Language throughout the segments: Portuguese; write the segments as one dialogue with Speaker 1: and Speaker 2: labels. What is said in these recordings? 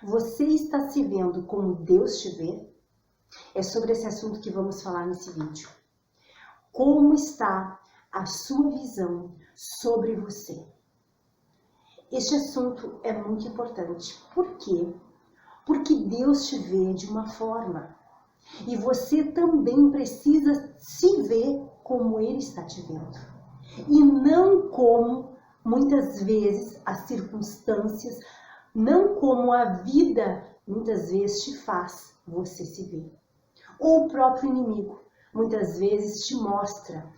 Speaker 1: Você está se vendo como Deus te vê? É sobre esse assunto que vamos falar nesse vídeo. Como está a sua visão sobre você? Este assunto é muito importante. Por quê? Porque Deus te vê de uma forma. E você também precisa se ver como Ele está te vendo. E não como, muitas vezes, as circunstâncias, não como a vida, muitas vezes, te faz você se ver. Ou o próprio inimigo, muitas vezes, te mostra,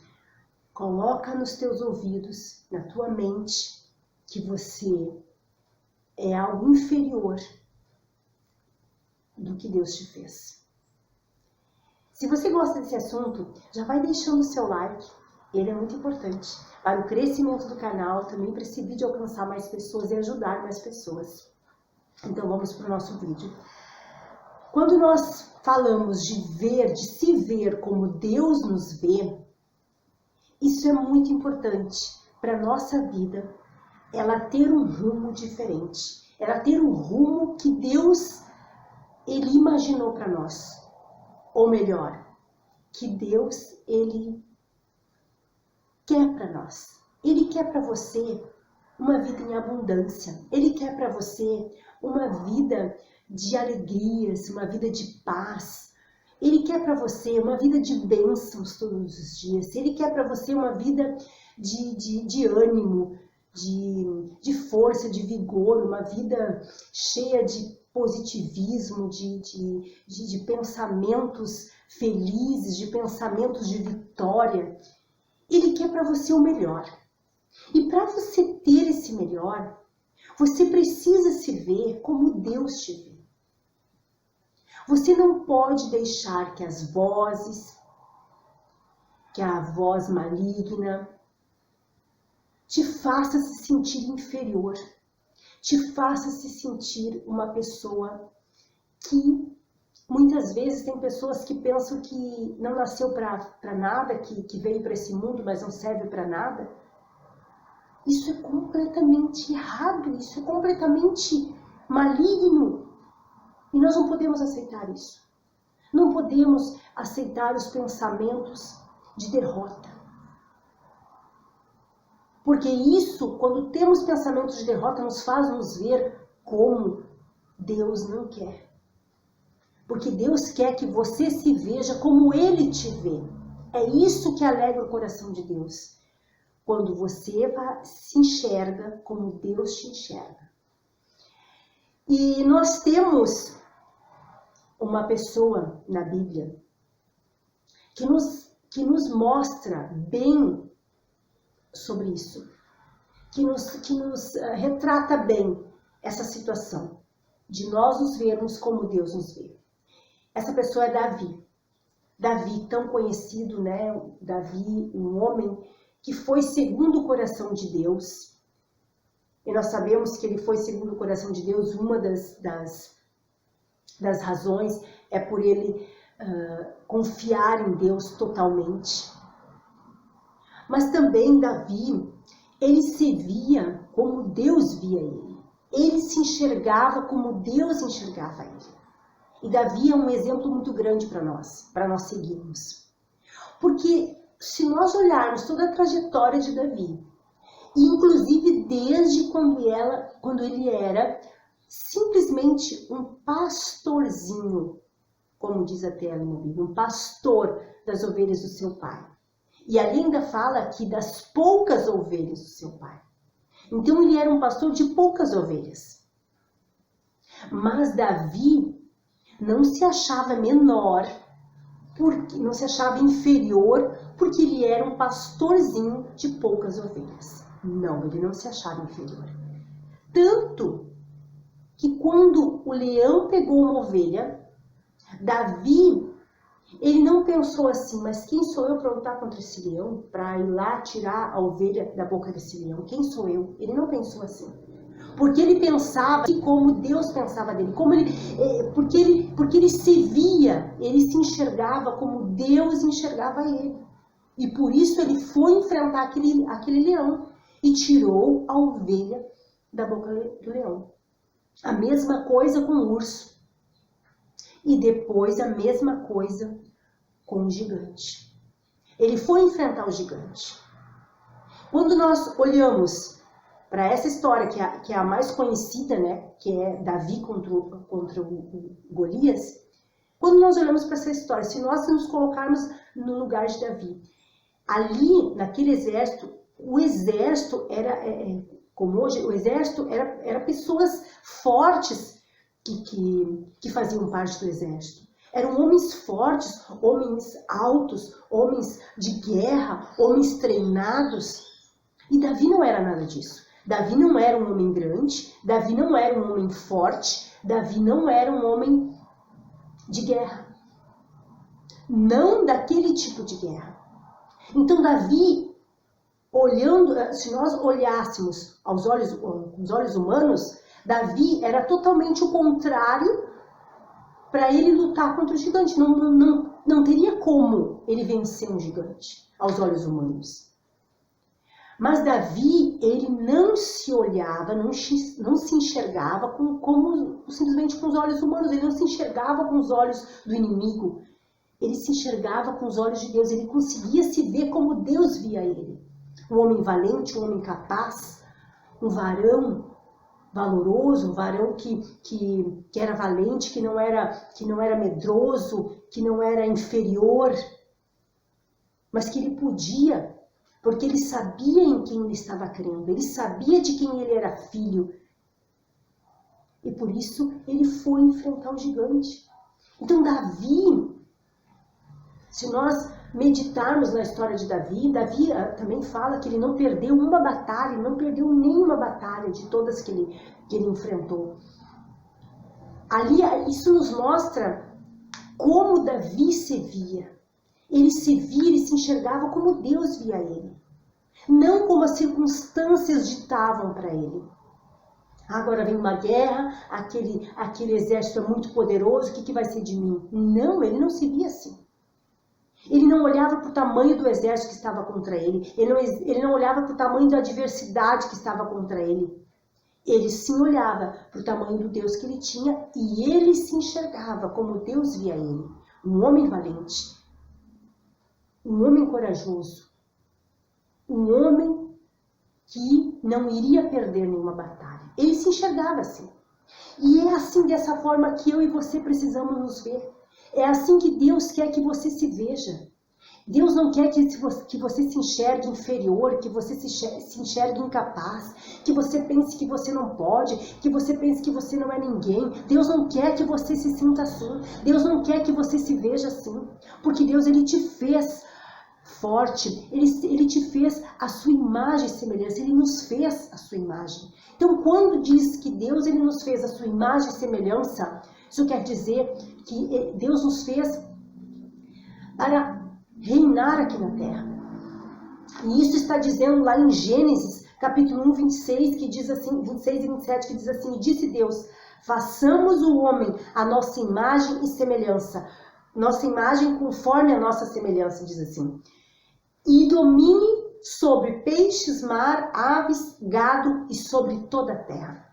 Speaker 1: coloca nos teus ouvidos, na tua mente, que você é algo inferior do que Deus te fez. Se você gosta desse assunto, já vai deixando o seu like, ele é muito importante para o crescimento do canal, também para esse vídeo alcançar mais pessoas e ajudar mais pessoas. Então vamos para o nosso vídeo. Quando nós falamos de ver, de se ver como Deus nos vê, isso é muito importante para a nossa vida, ela ter um rumo diferente, ela ter um rumo que Deus, Ele imaginou para nós. Ou melhor, que Deus, Ele quer para nós. Ele quer para você uma vida em abundância. Ele quer para você uma vida de alegrias, uma vida de paz. Ele quer para você uma vida de bênçãos todos os dias. Ele quer para você uma vida de ânimo, de força, de vigor, uma vida cheia de positivismo, de pensamentos felizes, de pensamentos de vitória. Ele quer para você o melhor. E para você ter esse melhor, você precisa se ver como Deus te vê. Você não pode deixar que as vozes, que a voz maligna, te faça se sentir inferior, te faça se sentir uma pessoa que muitas vezes tem pessoas que pensam que não nasceu para nada, que veio para esse mundo, mas não serve para nada. Isso é completamente errado, isso é completamente maligno. E nós não podemos aceitar isso. Não podemos aceitar os pensamentos de derrota. Porque isso, quando temos pensamentos de derrota, nos faz nos ver como Deus não quer. Porque Deus quer que você se veja como Ele te vê. É isso que alegra o coração de Deus. Quando você se enxerga como Deus te enxerga. E nós temos uma pessoa na Bíblia que nos mostra bem sobre isso, que nos retrata bem essa situação, de nós nos vermos como Deus nos vê. Essa pessoa é Davi. Davi, tão conhecido, né? Davi, um homem que foi segundo o coração de Deus. E nós sabemos que ele foi segundo o coração de Deus. Uma das razões é por ele confiar em Deus totalmente. Mas também Davi, ele se via como Deus via ele. Ele se enxergava como Deus enxergava ele. E Davi é um exemplo muito grande para nós seguirmos. Porque se nós olharmos toda a trajetória de Davi, e inclusive desde quando ele era simplesmente um pastorzinho, como diz até ali na Bíblia, um pastor das ovelhas do seu pai. E ali ainda fala aqui das poucas ovelhas do seu pai. Então ele era um pastor de poucas ovelhas. Mas Davi não se achava menor, não se achava inferior, porque ele era um pastorzinho de poucas ovelhas. Não, ele não se achava inferior. Tanto que quando o leão pegou uma ovelha, Davi, ele não pensou assim, mas quem sou eu para lutar contra esse leão? Para ir lá tirar a ovelha da boca desse leão? Quem sou eu? Ele não pensou assim. Porque ele pensava como Deus pensava dele. Porque ele se via, ele se enxergava como Deus enxergava ele. E por isso ele foi enfrentar aquele leão e tirou a ovelha da boca do leão. A mesma coisa com o urso. E depois a mesma coisa com o gigante. Ele foi enfrentar o gigante. Quando nós olhamos para essa história, que é a mais conhecida, né, que é Davi contra o Golias, quando nós olhamos para essa história, se nós nos colocarmos no lugar de Davi, ali, naquele exército, o exército era, como hoje, o exército era pessoas fortes que faziam parte do exército. Eram homens fortes, homens altos, homens de guerra, homens treinados. E Davi não era nada disso. Davi não era um homem grande, Davi não era um homem forte, Davi não era um homem de guerra. Não daquele tipo de guerra. Então Davi, olhando, se nós olhássemos com os olhos humanos, Davi era totalmente o contrário para ele lutar contra o gigante. Não teria como ele vencer um gigante aos olhos humanos. Mas Davi, ele não se olhava, não se enxergava como simplesmente com os olhos humanos. Ele não se enxergava com os olhos do inimigo. Ele se enxergava com os olhos de Deus. Ele conseguia se ver como Deus via ele. Um homem valente, um homem capaz, um varão valoroso, um varão que era valente, que não era medroso, que não era inferior, mas que ele podia, porque ele sabia em quem ele estava crendo, ele sabia de quem ele era filho, e por isso ele foi enfrentar o gigante. Então Davi, se nós meditarmos na história de Davi, Davi também fala que ele não perdeu uma batalha, não perdeu nenhuma batalha de todas que ele enfrentou. Ali, isso nos mostra como Davi se via. Ele se via, ele se enxergava como Deus via ele. Não como as circunstâncias ditavam para ele. Agora vem uma guerra, aquele exército é muito poderoso, o que vai ser de mim? Não, ele não se via assim. Ele não olhava para o tamanho do exército que estava contra ele. Ele não olhava para o tamanho da adversidade que estava contra ele. Ele sim olhava para o tamanho do Deus que ele tinha e ele se enxergava como Deus via ele. Um homem valente, um homem corajoso, um homem que não iria perder nenhuma batalha. Ele se enxergava assim. E é assim, dessa forma, que eu e você precisamos nos ver. É assim que Deus quer que você se veja. Deus não quer que você se enxergue inferior, que você se enxergue incapaz, que você pense que você não pode, que você pense que você não é ninguém. Deus não quer que você se sinta assim. Deus não quer que você se veja assim. Porque Deus, ele te fez forte, ele te fez a sua imagem e semelhança, ele nos fez a sua imagem. Então, quando diz que Deus, ele nos fez a sua imagem e semelhança, isso quer dizer que Deus nos fez para reinar aqui na terra. E isso está dizendo lá em Gênesis, capítulo 1, 26, que diz assim, 26 e 27, que diz assim: e disse Deus, façamos o homem a nossa imagem e semelhança. Nossa imagem conforme a nossa semelhança, diz assim. E domine sobre peixes, mar, aves, gado e sobre toda a terra.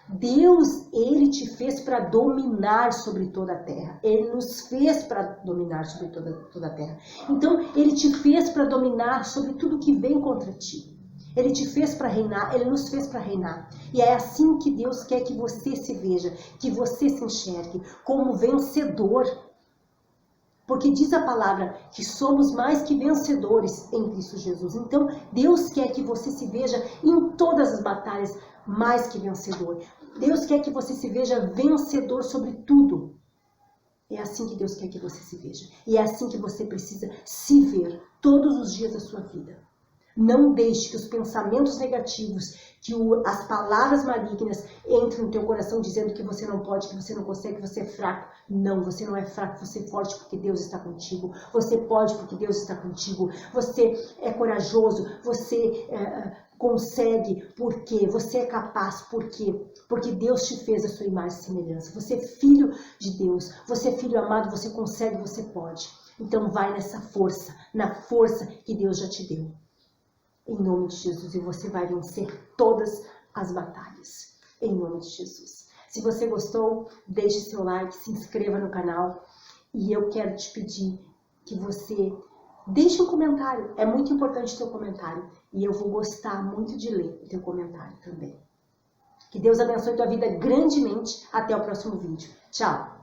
Speaker 1: Deus, ele te fez para dominar sobre toda a terra. Ele nos fez para dominar sobre toda a terra. Então, ele te fez para dominar sobre tudo que vem contra ti. Ele te fez para reinar, ele nos fez para reinar. E é assim que Deus quer que você se veja, que você se enxergue como vencedor. Porque diz a palavra que somos mais que vencedores em Cristo Jesus. Então, Deus quer que você se veja em todas as batalhas mais que vencedor. Deus quer que você se veja vencedor sobre tudo. É assim que Deus quer que você se veja. E é assim que você precisa se ver todos os dias da sua vida. Não deixe que os pensamentos negativos, que as palavras malignas entrem no teu coração dizendo que você não pode, que você não consegue, que você é fraco. Não, você não é fraco, você é forte porque Deus está contigo. Você pode porque Deus está contigo. Você é corajoso, você consegue porque você é capaz, porque Deus te fez a sua imagem e semelhança. Você é filho de Deus, você é filho amado, você consegue, você pode. Então vai nessa força, na força que Deus já te deu. Em nome de Jesus, e você vai vencer todas as batalhas. Em nome de Jesus. Se você gostou, deixe seu like, se inscreva no canal. E eu quero te pedir que você deixe um comentário. É muito importante o teu comentário. E eu vou gostar muito de ler o teu comentário também. Que Deus abençoe tua vida grandemente. Até o próximo vídeo. Tchau!